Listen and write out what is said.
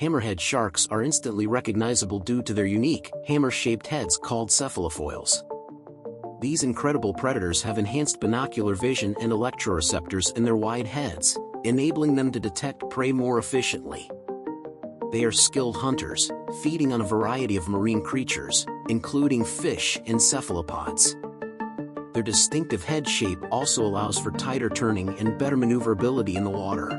Hammerhead sharks are instantly recognizable due to their unique, hammer-shaped heads called cephalofoils. These incredible predators have enhanced binocular vision and electroreceptors in their wide heads, enabling them to detect prey more efficiently. They are skilled hunters, feeding on a variety of marine creatures, including fish and cephalopods. Their distinctive head shape also allows for tighter turning and better maneuverability in the water.